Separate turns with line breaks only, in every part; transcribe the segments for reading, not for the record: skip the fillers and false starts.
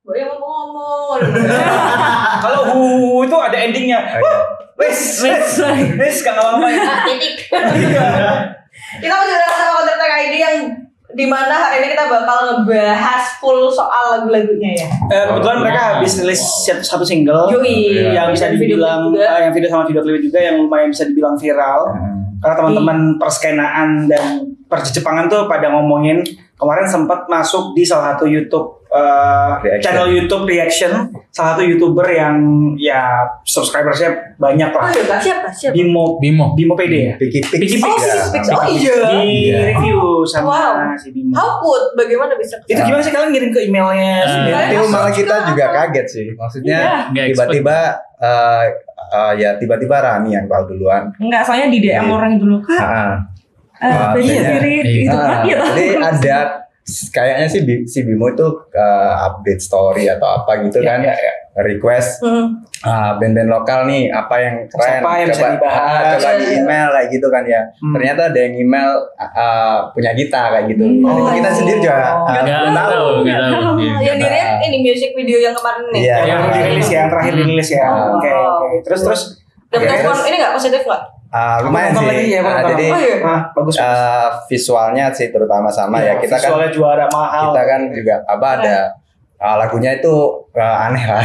Boy ngomong.
Kalau itu ada endingnya. Wes gak apa-apa ya.
Titik. Kita masih ada sama Counter Attack ID yang dimana hari ini kita bakal ngebahas full soal lagu-lagunya ya.
Kebetulan mereka habis rilis satu single.
Yoi.
Yang bisa dibilang yang video sama video klip juga yang lumayan bisa dibilang viral. Karena teman-teman perskenaan dan perjepangan tuh pada ngomongin kemarin sempat masuk di salah satu YouTube channel YouTube reaction salah satu YouTuber yang ya subscribersnya banyak lah.
Oh iya, siapa?
Bimo PD ya.
Piki Pix.
Oh iya.
Di review sama si Bimo.
How good? Bagaimana bisa?
Itu gimana sih kalian ngirim ke emailnya?
Itu malah kita juga kaget sih. Maksudnya tiba-tiba ya tiba-tiba Rani yang tahu duluan.
Enggak, soalnya di DM orang dulu kan. Jadi ada kayaknya sih si Bimo itu update story atau apa gitu kan, request band-band lokal nih apa yang keren,
siapa yang bisa dibahas,
coba di email kayak gitu kan ya. Ternyata ada yang email punya kita kayak gitu. Itu kita sendiri juga belum tahu.
Yang dilihat ini music video yang kemarin nih.
Yang dirilis ya, yang terakhir dirilis ya. Oke. Terus
dapat respon ini nggak positif nggak?
Lumayan sih. Jadi
bagus.
Visualnya sih terutama sama ya. Kita kan
visualnya juara mahal.
Kita kan juga ada lagunya itu aneh lah.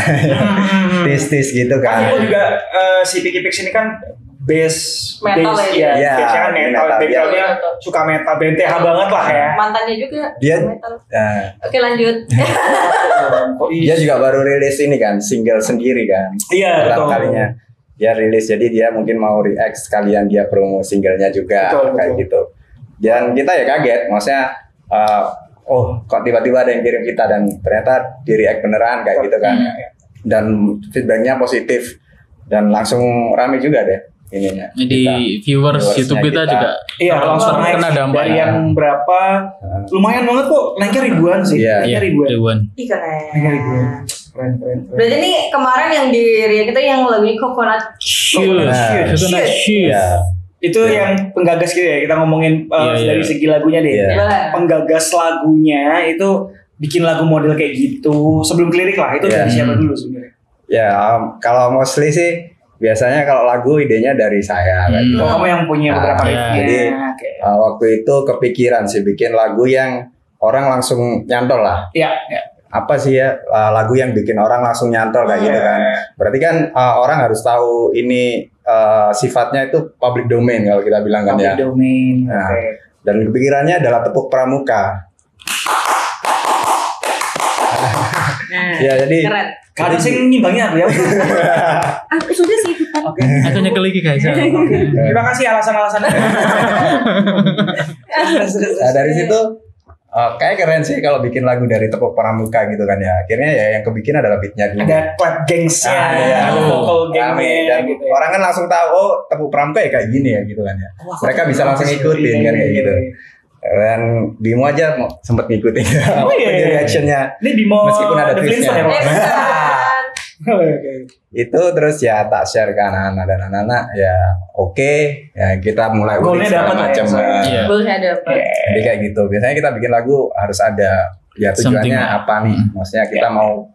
Tis gitu kan.
Aku juga si Piki Pix ini kan bass
metal
ya. Bassnya kan metal. Backgroundnya suka metal, BNTH banget lah ya.
Mantannya juga
dia
metal. Oke lanjut.
Dia juga baru rilis ini kan single sendiri kan.
Iya betul.
Kalinya dia rilis, jadi dia mungkin mau react sekalian dia promo singlenya juga kayak gitu. Dan kita ya kaget, maksudnya kok tiba-tiba ada yang kirim kita dan ternyata di react beneran kayak gitu kan. Dan feedbacknya positif dan langsung rame juga deh ininya.
Di viewers YouTube kita juga.
Iya langsung naik dari yang berapa lumayan banget kok, naiknya ribuan sih.
Iya
ribuan.
Ih keren. Berarti ini kemarin yang di react itu yang lagunya Coconut Shoes.
Itu yang penggagas gitu ya, kita ngomongin dari segi lagunya deh. Penggagas lagunya itu bikin lagu model kayak gitu sebelum lirik lah, itu dari siapa dulu sebenarnya? Ya
kalau mostly sih biasanya kalau lagu idenya dari saya kan.
Kamu yang punya beberapa riffnya.
Jadi waktu itu kepikiran sih bikin lagu yang orang langsung nyantol lah.
Iya.
Apa sih ya lagu yang bikin orang langsung nyantol kayak gitu kan. Berarti kan orang harus tahu ini sifatnya itu public domain kalau kita bilang kan ya.
Public domain.
Dan kepikirannya adalah Tepuk Pramuka. Ya jadi
keren.
Kadang sih ngimbangnya aku ya.
Aku sudah sih ikutan.
Aku nyekel lagi guys.
Terima kasih alasan-alasannya.
Nah, dari situ kayak keren sih kalau bikin lagu dari Tepuk Pramuka gitu kan ya. Akhirnya ya yang kebikin adalah beatnya dulu.
Ada clap gangsnya, ada vocal gangnya gitu.
Orang kan langsung tahu Tepuk Pramuka ya kayak gini ya gitu kan ya. Mereka bisa langsung ikutin kan kayak gitu. Dan Bimo aja sempet ngikutin reactionnya.
Ini Bimo
meskipun ada twistnya.
Itu
terus ya tak share ke anak-anak dan anak-anak ya ya kita mulai
ulik segala
macam.
Goalnya dapat.
Jadi kayak gitu. Biasanya kita bikin lagu harus ada ya tujuannya apa nih? Maksudnya kita mau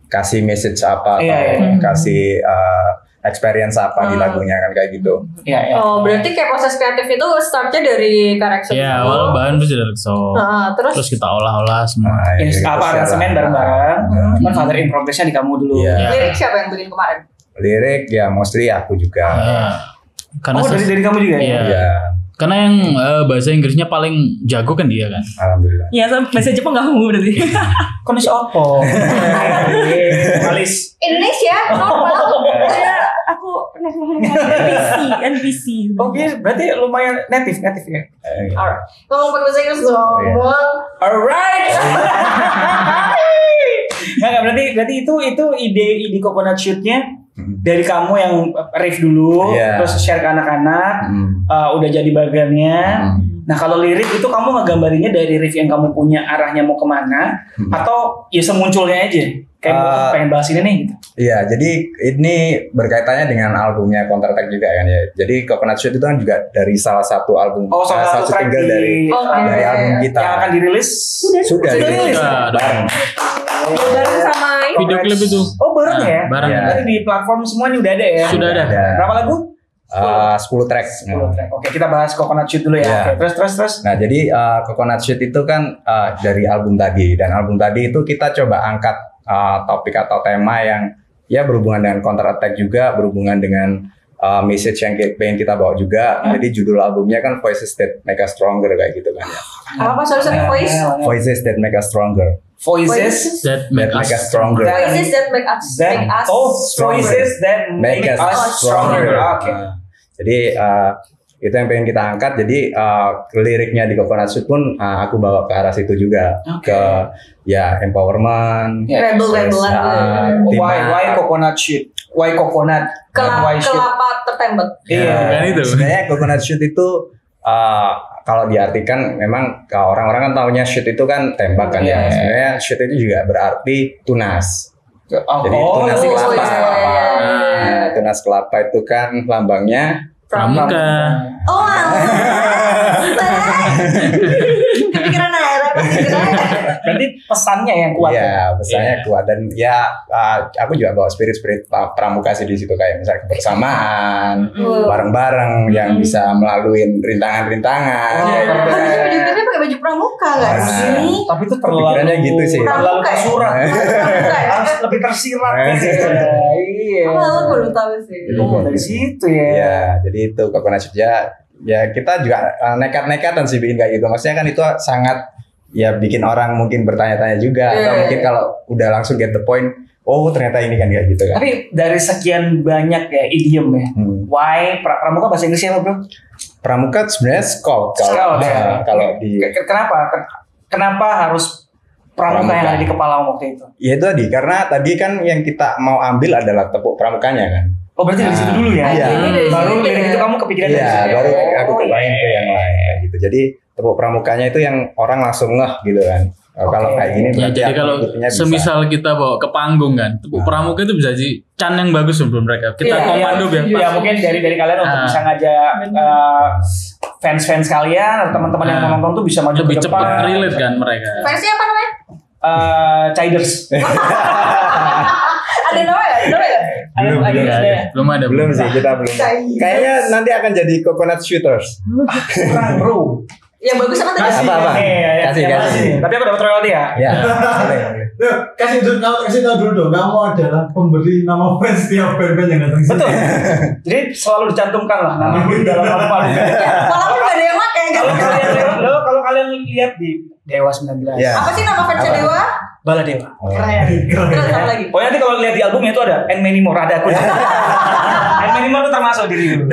kasih message apa atau kasih experience apa di lagunya kan kayak gitu.
Oh berarti kayak proses kreatif itu startnya dari karakter.
Iya, awal bahan bisa dari terus kita olah-olah semua.
Aransemen bareng-bareng. Cuman father in progress-nya di kamu dulu.
Lirik siapa yang bikin kemarin?
Lirik ya mostly aku juga.
Karena
dari kamu juga ya?
Iya. Karena yang bahasa Inggrisnya paling jago kan dia kan.
Alhamdulillah.
Iya, bahasa Jepang nggak mau berarti.
Konis opo. Malis.
Indonesia normal.
Aku NPC.
Oke, berarti lumayan native ya.
Alright. Ngomong pakai bahasa Inggris dong.
Alright. Nggak berarti itu ide Coconut Shoot-nya dari kamu yang riff dulu, terus share ke anak-anak, udah jadi bagiannya. Nah kalau lirik itu kamu ngegambarinnya dari riff yang kamu punya arahnya mau kemana, atau ya semunculnya aja Kayak pengen bahas ini nih gitu.
Iya, jadi ini berkaitannya dengan albumnya Counter Attack juga kan ya. Jadi Coconut Shoot itu kan juga dari salah satu album,
salah satu
single dari album kita.
Yang akan dirilis
Sudah dirilis bareng.
Bareng sama ini.
Video klip itu.
Oh bareng ya?
Bareng.
Ya.
Berarti di platform semuanya udah ada ya?
Sudah ada.
Berapa lagu?
10 track.
10 track. Oke, kita bahas Coconut Shoot dulu ya.
Ya.
Oke, terus.
Nah, jadi Coconut Shoot itu kan dari album tadi, dan album tadi itu kita coba angkat topik atau tema yang ya berhubungan dengan Counter Attack juga, berhubungan dengan message yang pengen kita bawa juga. Jadi judul albumnya kan Voices That Make Us Stronger kayak gitu kan ya.
Apa sorry voice?
Voices That Make Us Stronger.
Voices
That
That make us stronger.
Voices that make us
voices that
Make us stronger.
Oke.
Jadi itu yang pengen kita angkat. Jadi liriknya di Coconut Shoot pun aku bawa ke arah situ juga.
Oke.
Ke ya empowerment.
Rebel-rebelan.
Why Coconut Shoot? Why coconut? Why shoot?
Kelapa tertembak.
Iya.
Kan itu.
Sebenarnya Coconut Shoot itu kalau diartikan memang orang-orang kan taunya shoot itu kan tembak kan ya. Sebenarnya shoot itu juga berarti tunas. Jadi tunas kelapa. Nah, tunas kelapa itu kan lambangnya
Pramuka.
Oh, kepikiran aja.
Berarti pesannya yang kuat.
Iya, pesannya kuat dan ya aku juga bawa spirit pramuka sih di situ, kayak misalnya kebersamaan, bareng-bareng yang bisa melalui rintangan-rintangan.
Tapi pakai baju pramuka nggak sih?
Tapi itu terlalu
Pikirannya gitu sih.
terlalu tersurat. Harus lebih tersirat. Iya.
Aku baru tahu sih.
Oh, dari situ ya.
Iya, jadi itu Coconut Shoot ya kita juga nekat-nekatan sih bikin kayak gitu. Maksudnya kan itu sangat ya bikin orang mungkin bertanya-tanya juga, atau mungkin kalau udah langsung get the point, oh ternyata ini kan kayak gitu kan.
Tapi dari sekian banyak ya idiom ya, why pramuka bahasa Inggrisnya apa bro?
Pramuka sebenarnya scout kalau di
Kenapa harus pramuka yang ada di kepala waktu itu?
ya itu tadi, karena tadi kan yang kita mau ambil adalah tepuk pramukanya kan.
Oh berarti dari situ dulu ya?
Iya.
Baru lirik itu kamu kepikiran dari situ.
Iya, baru aku kebayang ke yang lain kayak gitu. Jadi tepuk pramukanya itu yang orang langsung ngeh gitu kan. Kalau kayak gini
Ya,
berarti
jadi kalau
ngikutinnya bisa.
semisal kita bawa ke panggung kan, tepuk pramuka itu bisa jadi can yang bagus sebelum mereka. Kita komando biar pas.
Ya mungkin dari kalian untuk bisa ngajak fans-fans kalian atau teman-teman yang mau nonton tuh bisa maju
Lebih
ke
cepat
depan.
relate kan mereka.
Versi apa namanya?
Chiders.
Ada nama ya?
Belum ada.
Belum sih, kita belum. Kayaknya nanti akan jadi Coconut Shooters.
Kurang bro.
Yang bagus apa tadi?
Apa? Kasih.
Tapi aku dapat royalti ya.
Ya, boleh.
Kasih tahu dulu dong, kamu adalah pemberi nama fans setiap band-band yang datang sini.
Betul. Jadi selalu dicantumkan lah nama di dalam album.
Walaupun gak ada yang pakai
Kalau kalian lihat di Dewa 19.
Ya.
Apa sih nama fansnya Dewa?
Bala Dewa.
Keren. Terus apa lagi?
Pokoknya nanti kalau lihat di albumnya itu ada And Many More, ada aku. And Many More itu termasuk diri lu.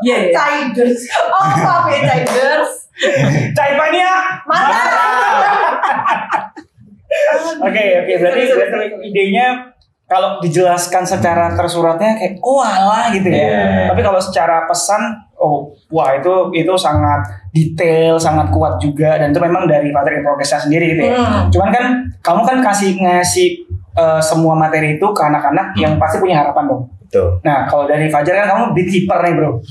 Iya. Chiders. Oh, maaf ya Chiders.
Caipania.
Mantap.
Oke, berarti idenya kalau dijelaskan secara tersuratnya kayak alah gitu ya. Tapi kalau secara pesan, wah itu sangat detail, sangat kuat juga, dan itu memang dari Father in Progress-nya sendiri gitu ya. Cuman kan kamu kan ngasih semua materi itu ke anak-anak yang pasti punya harapan dong.
Betul.
Nah, kalau dari Fajar kan kamu beatkeeper nih bro.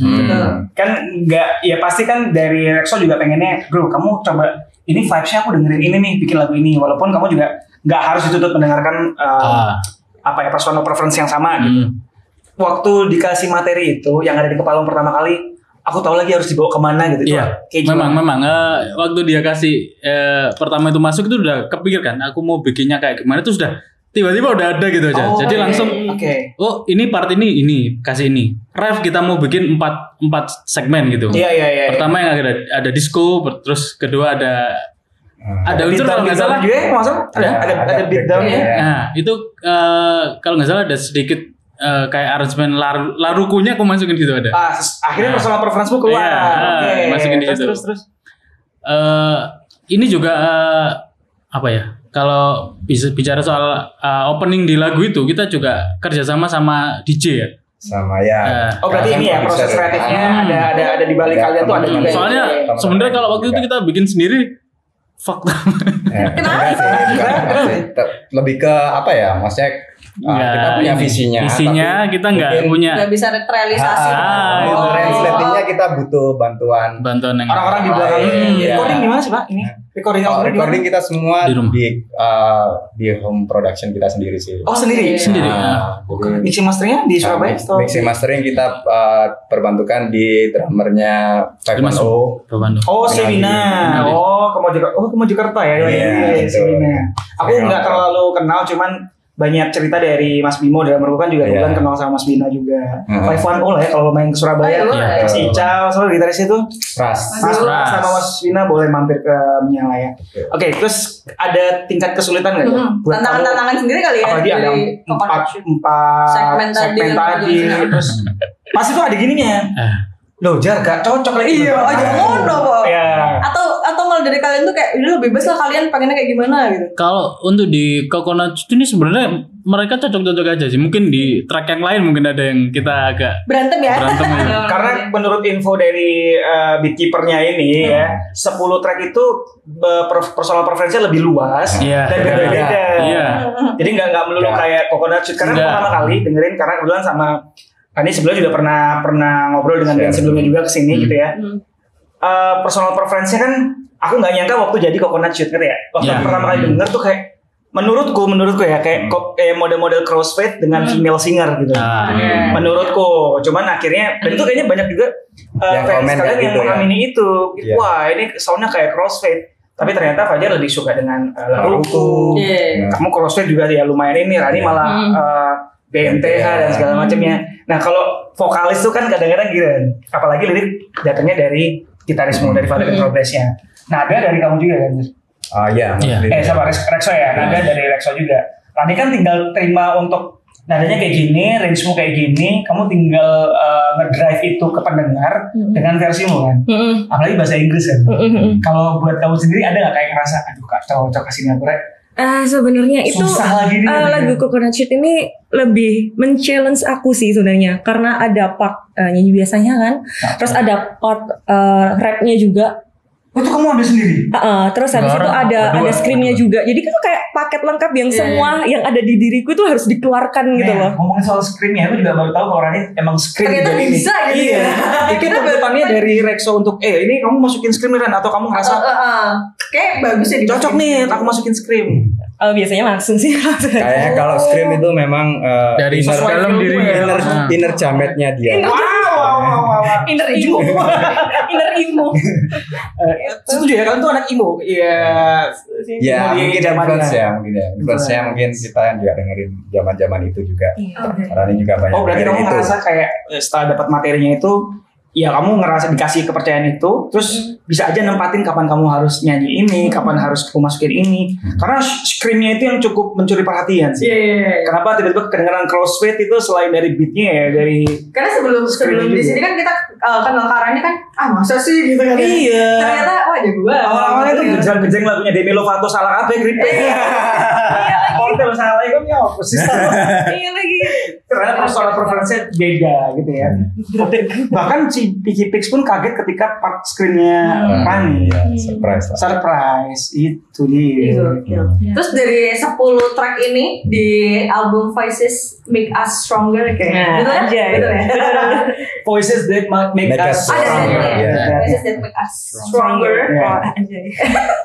Kan nggak, ya pasti kan dari Rexo juga pengennya, bro kamu coba ini vibes-nya aku dengerin ini nih, bikin lagu ini, walaupun kamu juga nggak harus dituntut mendengarkan personal preference yang sama gitu. Waktu dikasih materi itu yang ada di kepala pertama kali, aku tahu lagi harus dibawa kemana gitu.
Iya, memang waktu dia kasih pertama itu masuk itu udah kepikirkan aku mau bikinnya kayak gimana, itu sudah tiba-tiba udah ada gitu aja. Jadi langsung oh ini part ini kasih ini. Ref kita mau bikin 4 segmen gitu.
Iya.
Pertama yang ada disco, terus kedua ada unsur kalau nggak salah
juga ada beatdown-nya.
Nah, itu kalau nggak salah ada sedikit kayak aransemen larukunya aku masukin gitu ada.
Akhirnya personal preference-mu keluar.
Masukin di situ. Terus. Ini juga apa ya? Kalau bisa bicara soal opening di lagu itu, kita juga kerjasama sama DJ ya.
Sama ya.
Berarti ini ya proses kreatifnya ada di balik kalian tuh ada juga.
Soalnya sebenarnya kalau waktu itu kita bikin sendiri
Enggak sih, bukan sih. Lebih ke apa ya? Maksudnya kita punya visinya.
Visinya kita nggak punya.
Nggak bisa terrealisasi.
Translate-nya kita butuh bantuan
yang
orang-orang di belakang. Recording di mana sih Pak? Ini recording
kita semua
di rumah.
Di home production kita sendiri sih.
Oh sendiri.
Jadi
mixing masternya di Surabaya.
Mixing mastering kita perbantukan di drummernya 510.
Oh Sevina. Ke Mojokerto ya. Iya Sevina. Aku nggak terlalu kenal, cuman banyak cerita dari Mas Bimo dalam kan juga kebetulan kenal sama Mas Bina juga. 510 lah ya kalau main ke Surabaya. Mas Ical, soalnya gitaris itu Mas sama Mas Bina boleh mampir ke Menyala ya. Oke, terus ada tingkat kesulitan nggak ya?
Tantangan sendiri kali ya.
Apalagi ada 4 segmen tadi. Terus pas itu ada gininya. Loh, Jar gak cocok lagi.
Iya, aja ngono kok.
Iya.
Atau malah dari kalian tuh kayak udah bebas lah kalian pengennya kayak gimana gitu.
Kalau untuk di Coconut ini sebenarnya mereka cocok-cocok aja sih. Mungkin di track yang lain mungkin ada yang kita agak
berantem ya.
Karena menurut info dari beatkeepernya ini ya, 10 track itu personal preferensinya lebih luas dan berbeda-beda. Jadi nggak melulu kayak Coconut Shoot. Karena pertama kali dengerin karena kebetulan sama Rani sebelumnya juga pernah ngobrol dengan band sebelumnya juga kesini gitu ya. Personal preference-nya kan aku nggak nyangka waktu jadi Coconut Shoot ya. Waktu pertama kali denger tuh kayak menurutku ya kayak model-model crossfade dengan female singer gitu. Menurutku, cuman akhirnya dan itu kayaknya banyak juga fans kalian yang mengamini itu. Wah ini soundnya kayak crossfade. Tapi ternyata Fajar lebih suka dengan laguku. Kamu crossfade juga ya lumayan ini. Rani malah BMTH dan segala macamnya. Nah kalau vokalis tuh kan kadang-kadang gitu, apalagi lirik datangnya dari gitarismu dari Father and Progress-nya. Nada dari kamu juga kan?
Iya.
Sama Rexo ya, nada dari Rexo juga. Rani kan tinggal terima untuk nadanya kayak gini, range-mu kayak gini, kamu tinggal ngedrive itu ke pendengar dengan versimu kan. Apalagi bahasa Inggris kan. Kalau buat kamu sendiri ada nggak kayak ngerasa, aduh kak cocok kasih aku
sebenarnya itu lagu Coconut Shoot ini lebih men-challenge aku sih sebenarnya karena ada part nyanyi biasanya kan, terus ada part rapnya juga.
Itu kamu ambil sendiri?
Terus habis itu ada screamnya juga. Jadi kan kayak paket lengkap yang semua yang ada di diriku itu harus dikeluarkan gitu loh.
Ngomongin soal screamnya, aku juga baru tahu kalau Rani emang scream
ternyata
dari
bisa
ini.
Gitu ya.
Itu tuntutannya dari Rexo untuk ini kamu masukin scream Ran atau kamu ngerasa
kayak bagus ya
cocok nih aku masukin scream.
Biasanya langsung sih.
Kayaknya kalau scream itu memang
dari dalam diri
inner jametnya dia.
Inner emo.
Setuju ya, kalian tuh anak emo.
Ya mungkin influence ya. Influence-nya mungkin kita juga dengerin zaman-zaman itu juga. Karena ini juga banyak.
Oh berarti kamu ngerasa kayak setelah dapat materinya itu, ya kamu ngerasa dikasih kepercayaan itu, terus bisa aja nempatin kapan kamu harus nyanyi ini, kapan harus aku masukin ini. Karena screamnya itu yang cukup mencuri perhatian sih. Kenapa tiba-tiba kedengaran crossfade itu selain dari beatnya ya, dari
karena sebelum di sini kan kita kenal Karani kan, masa sih gitu kan?
Iya.
Ternyata jago banget.
Awal-awalnya tuh gejang-gejang lagunya Demi Lovato salah apa grip. Kalau salah lagi kan ya sih.
Iya lagi.
Karena personal preference-nya beda gitu ya. Bahkan si Picky Pix pun kaget ketika part screen-nya Rani. Surprise itu dia.
Terus dari 10 track ini di album Voices Make Us Stronger kayak gitu ya?
Voices that make us stronger.
Voices that make us stronger.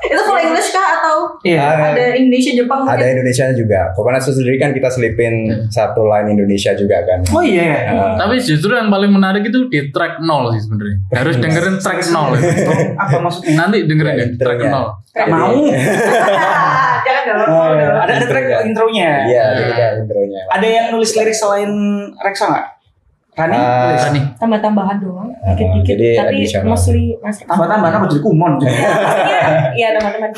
Itu full English kah atau ada Indonesia Jepang?
Ada Indonesia juga. Coconut Shoot sendiri kan kita selipin satu line Indonesia juga kan.
Oh iya.
Tapi justru yang paling menarik itu di track 0 sih sebenarnya. Harus dengerin track 0.
Apa maksudnya?
Nanti dengerin ya track 0.
Gak mau.
Jangan dong.
Ada track intronya.
Iya, ada intronya.
Ada yang nulis lirik selain Rexo nggak? Rani?
Tambah-tambahan doang, dikit-dikit. Tapi mostly
tambah-tambahan apa jadi kumon?
Iya, teman-teman.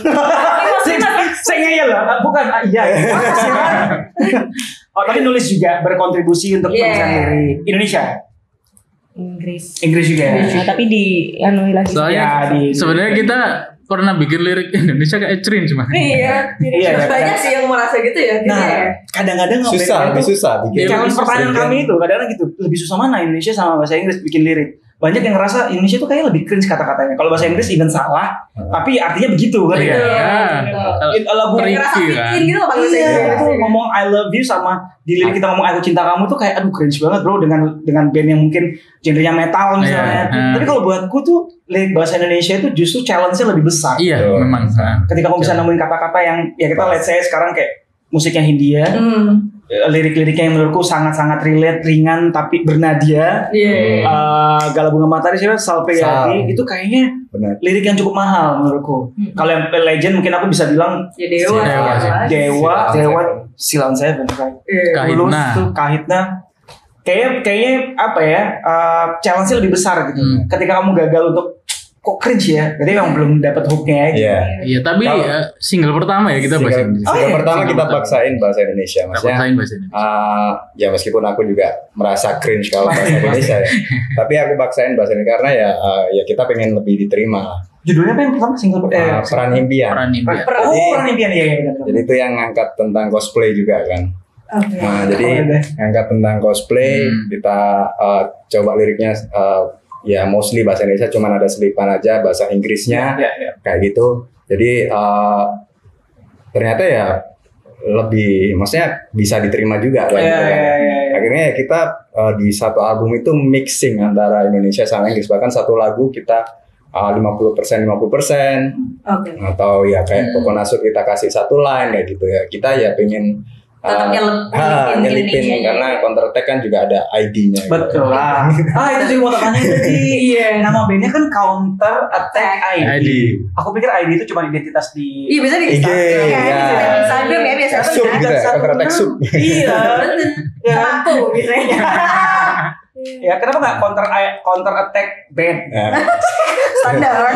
Saya ngeyel lah, bukan? Iya. Oh, tapi nulis juga berkontribusi untuk penulisan lirik Indonesia. Inggris juga.
Tapi di lagi.
Soalnya sebenarnya kita pernah bikin lirik Indonesia kayak Ecrin cuma.
Iya. Banyak sih yang merasa gitu ya.
Nah, kadang-kadang
lebih susah bikin.
Challenge pertanyaan kami itu kadang-kadang gitu, lebih susah mana Indonesia sama bahasa Inggris bikin lirik. banyak yang ngerasa Indonesia tuh kayak lebih cringe kata-katanya. Kalau bahasa Inggris even salah, tapi artinya begitu kan?
Iya.
Lagu
ngerasa bikin gitu loh bahasa
Inggris. Ngomong I love you sama di lirik kita ngomong aku cinta kamu tuh kayak aduh cringe banget bro dengan band yang mungkin genrenya metal misalnya. Tapi kalau buatku tuh lirik bahasa Indonesia itu justru challenge-nya lebih besar.
Iya, memang.
Ketika kamu bisa nemuin kata-kata yang ya kita let's say sekarang kayak musiknya Hindia. Lirik-liriknya yang menurutku sangat-sangat relate, ringan tapi bernadia. Gala Bunga Matahari siapa? Salpeyadi itu kayaknya lirik yang cukup mahal menurutku. Kalau yang legend mungkin aku bisa bilang
ya
Dewa Silaun saya benar. Kahitna. Kayaknya apa ya? Challenge-nya lebih besar gitu. Ketika kamu gagal untuk kok cringe ya, berarti memang belum dapat hooknya ya.
Iya, tapi single pertama ya kita bahasa Indonesia.
Single pertama kita paksain bahasa Indonesia, maksudnya. Ya meskipun aku juga merasa cringe kalau bahasa Indonesia ya, tapi aku paksain bahasa Indonesia karena ya kita pengen lebih diterima.
Judulnya apa yang pertama single
Peran Impian.
Peran Impian ya.
Jadi itu yang ngangkat tentang cosplay juga kan. Nah, jadi ngangkat tentang cosplay, kita coba liriknya. Ya mostly bahasa Indonesia, cuman ada selipan aja bahasa Inggrisnya kayak gitu. Jadi ternyata ya lebih, maksudnya bisa diterima juga kan. Akhirnya kita di satu album itu mixing antara Indonesia sama Inggris, bahkan satu lagu kita 50% atau ya kayak Coconut kita kasih satu line kayak gitu ya. Kita ya pengen nyelipin karena Counter Attack kan juga ada ID-nya.
Betul lah. Itu juga mau tanya tadi. Nama bandnya kan Counter Attack ID. Aku pikir ID itu cuma identitas di.
Iya bisa di Instagram ya biasa.
Sub gitu ya, Counter Attack sub.
Iya.
Aku biasanya.
Ya kenapa nggak Counter Attack band?
Standar.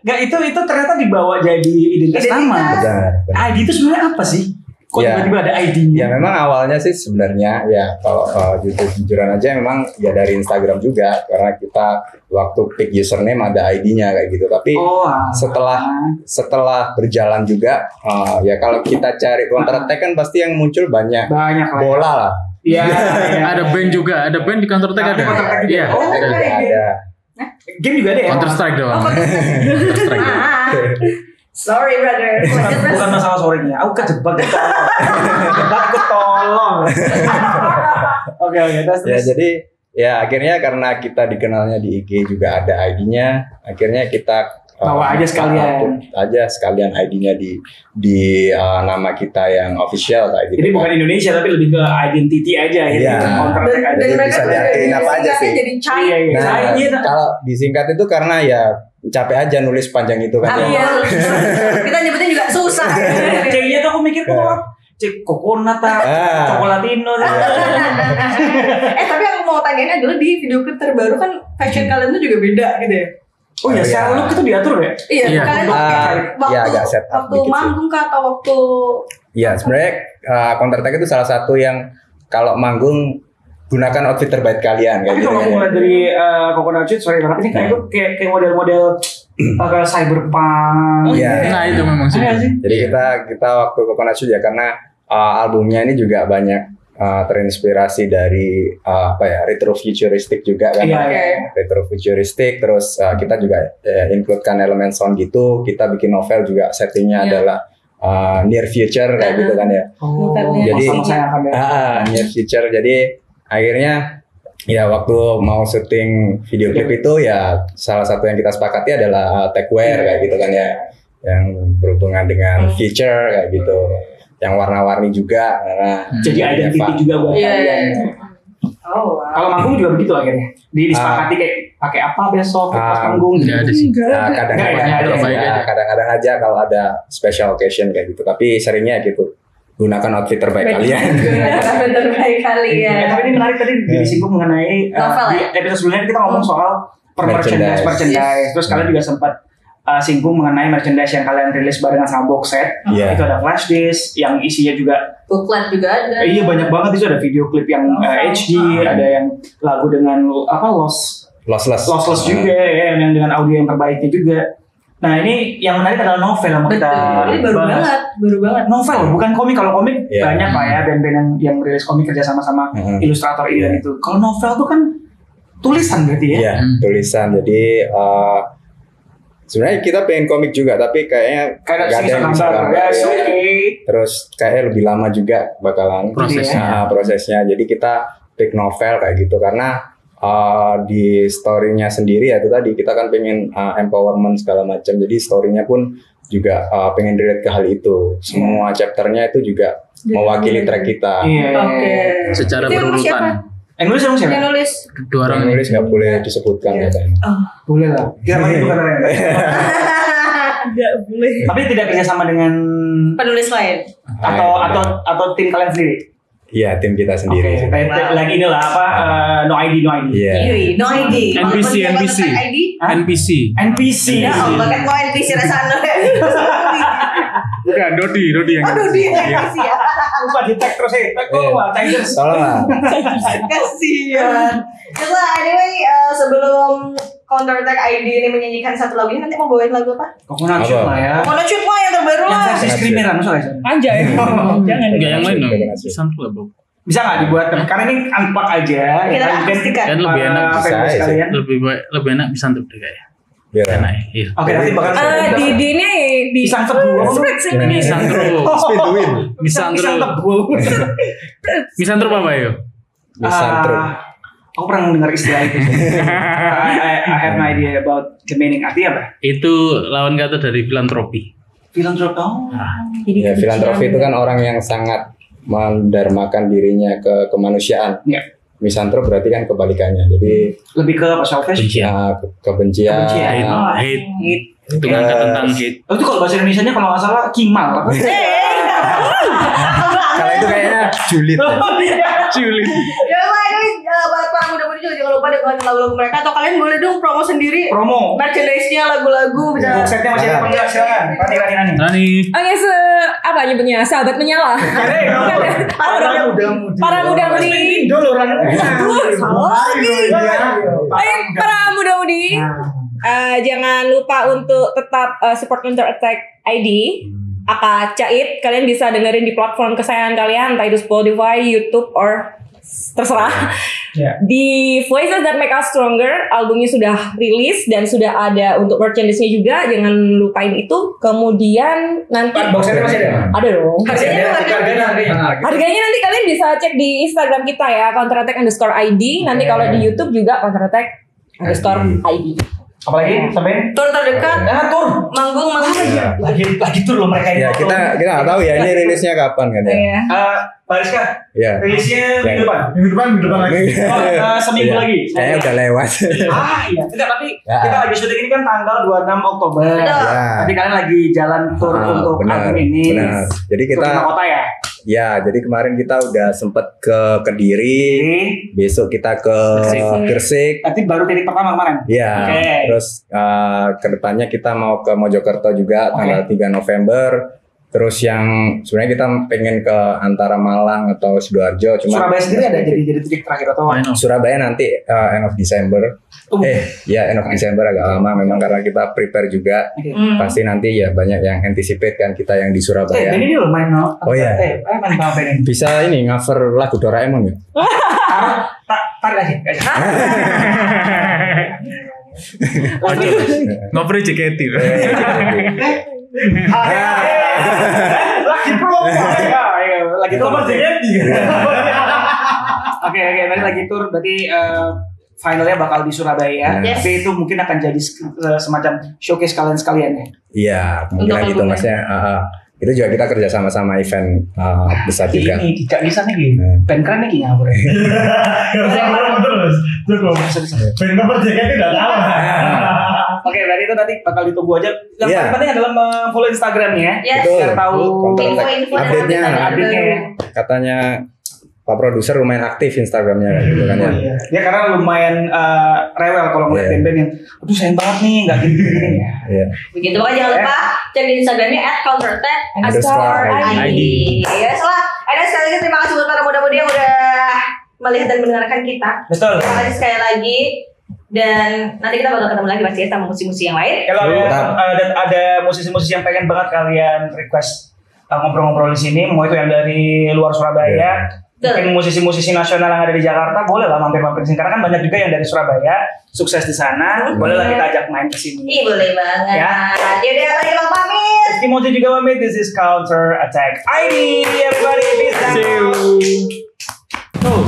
Nggak itu ternyata dibawa jadi identitas nama. ID itu sebenarnya apa sih? Kok tiba-tiba ada ID-nya?
Ya memang awalnya sih sebenarnya ya kalau jujuran aja memang ya dari Instagram juga, karena kita waktu pick username ada ID-nya kayak gitu. Tapi setelah berjalan juga ya kalau kita cari Counter Attack kan pasti yang muncul banyak bola lah.
Iya. Ada band juga, ada band di Counter Attack ada. Iya.
Ada.
Game juga ada ya?
Counter Strike doang.
Sorry brother.
Bukan masalah sorry-nya. Aku kejebak ketolong. Oke.
Ya jadi ya akhirnya karena kita dikenalnya di IG juga ada ID-nya, akhirnya kita
bawa aja
sekalian ID-nya di nama kita yang official kayak gitu.
Jadi bukan Indonesia tapi lebih ke identity aja ya.
Jadi bisa diartiin apa aja sih.
Jadi
kalau disingkat itu karena ya capek aja nulis panjang itu kan.
Iya. Kita nyebutnya juga susah.
C-nya tuh aku mikir kok Coconut, Cocolatino.
Tapi aku mau tanyain adalah di video klip terbaru kan fashion kalian tuh juga beda gitu ya.
Oh ya, secara look itu diatur ya?
Iya, kalian waktu manggung kah atau waktu?
Iya, sebenarnya Counter Attack itu salah satu yang kalau manggung gunakan outfit terbaik kalian kayak
gitu. Tapi kalau mulai dari Coconut sorry banget ini kayak model-model cyberpunk.
Nah
itu memang sih.
Jadi kita waktu Coconut ya karena albumnya ini juga banyak terinspirasi dari retrofuturistik juga kan. Retrofuturistik terus kita juga includekan elemen sound gitu. Kita bikin novel juga settingnya adalah near future kayak gitu kan ya. Jadi near future. Jadi akhirnya ya waktu mau syuting video klip itu ya salah satu yang kita sepakati adalah techwear kayak gitu kan ya, yang berhubungan dengan future kayak gitu. Yang warna-warni juga,
jadi identity juga buat kalian. Kalau manggung juga begitu akhirnya. Disepakati kayak pakai apa besok pas manggung.
Nggak ada sih.
Kadang-kadang aja kalau ada special occasion kayak gitu. Tapi seringnya gitu gunakan outfit terbaik kalian.
Outfit terbaik kalian.
Tapi ini menarik tadi disinggung mengenai di episode sebelumnya kita ngomong soal merchandise. Terus kalian juga sempat singgung mengenai merchandise yang kalian rilis barengan sama box set. Itu ada flash disk yang isinya juga
booklet juga ada.
Iya banyak banget, itu ada video klip yang HD, ada yang lagu dengan lossless juga ya, yang dengan audio yang terbaiknya juga. Nah ini yang menarik adalah novel yang kita
ini baru banget
novel, bukan komik. Kalau komik banyak lah ya band-band yang rilis komik kerja sama ilustrator ini dan itu. Kalau novel tuh kan tulisan berarti ya?
Iya, tulisan. Jadi sebenarnya kita pengen komik juga, tapi kayaknya nggak ada yang bisa gambar. Terus kayaknya lebih lama juga bakalan prosesnya. Jadi kita pick novel kayak gitu karena di story-nya sendiri ya itu tadi kita kan pengen empowerment segala macam. Jadi story-nya pun juga pengen relate ke hal itu. Semua chapternya itu juga mewakili track kita.
Secara berurutan.
Yang nulis siapa?
Yang nulis.
Kedua orang
Yang nulis nggak boleh disebutkan katanya.
Boleh lah. Kita pakai bukan orang.
Tidak boleh.
Tapi tidak kerjasama dengan
Penulis lain.
atau tim kalian sendiri.
Iya, tim kita sendiri.
Kayak lagi ini lah apa no ID.
Iya.
No ID.
NPC.
Ya Allah, kan mau NPC rasanya.
Bukan Dodi yang
Dodi NPC ya.
Lupa di tag terus ya. Tag Tigers.
Tolong lah.
Kasihan. Terus anyway, sebelum Counter Attack ID ini menyanyikan satu lagu ini, nanti mau bawain lagu apa?
Coconut Shoot lah ya.
Coconut Shoot mah yang terbaru
Yang
lah.
versi Skrimeran, maksudnya.
Anjay. Jangan.
Enggak yang lain dong.
Bisa.
Santu lah, Bang.
Bisa nggak dibuat? Karena ini unplug aja.
Kita
kan mungkin
akustikan.
Kan lebih enak
bisa aja.
sekalian.
lebih enak bisa untuk deh kayak.
Biar
Enak ya. Iya.
Oke, nanti bakal
Di ini di
Pisang tebu.
Misantro.
Spin to win.
Pisang
Misantro.
tebu.
Misantro apa ya?
Misantro.
Aku pernah mendengar istilah itu. I have no idea about the meaning. Artinya apa?
Itu lawan kata dari filantropi.
Filantropi.
Ya, filantropi itu kan orang yang sangat mendarmakan dirinya ke kemanusiaan.
Iya.
Misantrop berarti kan kebalikannya. Jadi
Lebih ke apa? Selfish?
kebencian.
Hate. Itu ngangkat tentang hate.
Oh, itu kalau bahasa Indonesianya kalau nggak salah kimal.
Kalau itu kayaknya julid.
Julid.
Ya lah, ini Bapak mudah-mudahan juga jangan lupa dengan lagu-lagu mereka. Atau kalian boleh dong promo sendiri.
Promo.
Merchandise-nya, lagu-lagu bisa.
Boxsetnya masih ada penjual, silakan. Rani.
Rani.
Oke, apa nyebutnya? Sahabat menyala. Para muda-mudi.
Dulu Rani.
Salah lagi. Para muda-mudi. Jangan lupa untuk tetap support Counter Attack ID. Aka Cait, kalian bisa dengerin di platform kesayangan kalian, entah itu Spotify, YouTube, or terserah. Di Voices That Make Us Stronger, albumnya sudah rilis dan sudah ada untuk merchandise-nya juga, jangan lupain itu. Kemudian nanti
Boxsetnya masih ada?
Ada dong.
Harganya
nanti kalian bisa cek di Instagram kita ya, Counter Attack _ID. Nanti kalau di YouTube juga Counter Attack _ID.
Apalagi sampai
Tur terdekat.
tur.
Manggung.
Lagi tur loh mereka ini.
Ya kita nggak tahu ya ini rilisnya kapan kan ya.
Iya.
Pak Rizka,
Ya.
rilisnya minggu depan.
Minggu depan lagi.
Seminggu
Iya.
lagi.
Kayaknya udah lewat.
Iya. Tidak, tapi
Ya.
kita lagi syuting ini kan tanggal 26 Oktober.
Ya.
Nanti kalian lagi jalan tur untuk album ini.
Benar. Jadi
Tur
kita
lima kota ya.
ya, jadi kemarin kita udah sempet ke Kediri, besok kita ke Gresik.
Nanti baru titik pertama kemarin.
Ya,
Oke.
terus kedepannya kita mau ke Mojokerto juga tanggal 3 November. Terus yang sebenarnya kita pengen ke antara Malang atau Sidoarjo.
Surabaya sendiri ada jadi titik terakhir atau?
Surabaya nanti end of December. Ya end of December agak lama memang karena kita prepare juga. Pasti nanti ya banyak yang anticipate kan kita yang di Surabaya.
Ini loh main no.
Oh iya.
Main apa ini?
Bisa ini cover lagu Doraemon ya?
Tarik lagi.
Ngobrol JKT.
Lagi promo. Lagi promo JKT. Oke, nanti lagi tur berarti finalnya bakal di Surabaya. Tapi itu mungkin akan jadi semacam showcase kalian ya.
Iya, mungkin gitu maksudnya. Itu juga kita kerja sama event besar juga.
Ini tidak bisa nih, band keren nih ngawur.
Terus cukup. Ben nomor JKT tidak tahu.
Oke, berarti itu nanti bakal ditunggu aja. Yang
Iya.
paling penting adalah follow Instagramnya.
Yes.
Betul.
Biar tahu
info-info dan
update-nya.
update-nya ya.
Katanya Pak Produser lumayan aktif Instagramnya gitu kan ya.
Ya karena lumayan rewel kalau ngeliat band-band yang aduh sayang banget nih nggak gini-gini ya.
Iya.
Begitu, makanya jangan lupa cek di Instagramnya @counterattack_id. Ya salah. Ada sekali lagi terima kasih buat para muda-mudi yang udah melihat dan mendengarkan kita.
Betul.
Terima kasih sekali lagi. Dan nanti kita bakal ketemu lagi pasti sama musisi-musisi yang lain.
Kalau ada musisi-musisi yang pengen banget kalian request ngobrol-ngobrol di sini, mau itu yang dari luar Surabaya, mungkin musisi-musisi nasional yang ada di Jakarta boleh lah mampir-mampir sini karena kan banyak juga yang dari Surabaya sukses di sana. Boleh lah kita ajak main ke sini.
Ih, boleh banget.
Ya.
Jadi lagi Bang pamit.
Rizky Mochi juga pamit. This is Counter Attack ID. Everybody peace out.
Tuh,